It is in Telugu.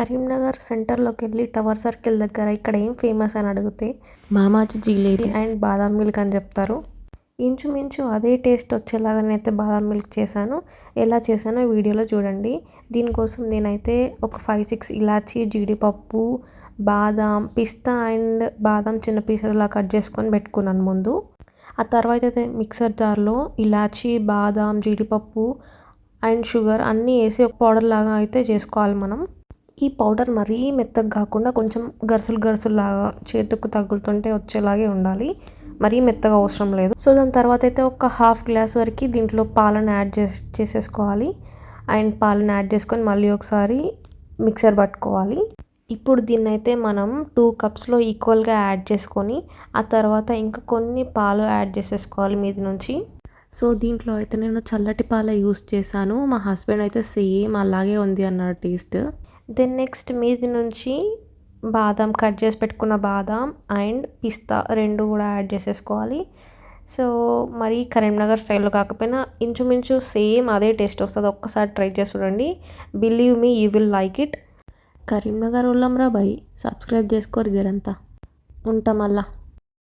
కరీంనగర్ సెంటర్లోకి వెళ్ళి టవర్ సర్కిల్ దగ్గర ఇక్కడ ఏం ఫేమస్ అని అడిగితే మామాజీ జిలేబీ అండ్ బాదాం మిల్క్ అని చెప్తారు. ఇంచుమించు అదే టేస్ట్ వచ్చేలాగా నేనైతే బాదాం మిల్క్ చేశాను. ఎలా చేశానో వీడియోలో చూడండి. దీనికోసం నేనైతే ఒక 5-6 ఇలాచీ, జీడిపప్పు, బాదాం, పిస్తా అండ్ బాదాం చిన్న పీసెస్లా కట్ చేసుకొని పెట్టుకున్నాను ముందు. ఆ తర్వాత అయితే మిక్సర్ జార్లో ఇలాచీ, బాదాం, జీడిపప్పు అండ్ షుగర్ అన్నీ వేసి ఒక పౌడర్ లాగా అయితే చేసుకోవాలి మనం. ఈ పౌడర్ మరీ మెత్తగా కాకుండా కొంచెం గరుసులాగా చేతుకు తగులుతుంటే వచ్చేలాగే ఉండాలి. మరీ మెత్తగా అవసరం లేదు. సో దాని తర్వాత అయితే ఒక హాఫ్ గ్లాస్ వరకు దీంట్లో పాలను యాడ్ చేసేసుకోవాలి. అండ్ పాలను యాడ్ చేసుకొని మళ్ళీ ఒకసారి మిక్సర్ పట్టుకోవాలి. ఇప్పుడు దీన్ని అయితే మనం 2 కప్స్లో ఈక్వల్గా యాడ్ చేసుకొని ఆ తర్వాత ఇంకా కొన్ని పాలు యాడ్ చేసేసుకోవాలి మీది నుంచి. సో దీంట్లో అయితే నేను చల్లటి పాలే యూస్ చేశాను. మా హస్బెండ్ అయితే సేమ్ అలాగే ఉంది అన్నాడు టేస్ట్. దెన్ నెక్స్ట్ మీది నుంచి బాదాం, కట్ చేసి పెట్టుకున్న బాదాం అండ్ పిస్తా 2 కూడా యాడ్ చేసేసుకోవాలి. సో మరి కరీంనగర్ స్టైల్లో కాకపోయినా ఇంచుమించు సేమ్ అదే టేస్ట్ వస్తుంది. ఒక్కసారి ట్రై చేసి చూడండి. Believe me, you will like it. Karimnagar వాళ్ళంరా బాయ్, సబ్స్క్రైబ్ చేసుకోరు జరంతా. ఉంటాం మళ్ళా.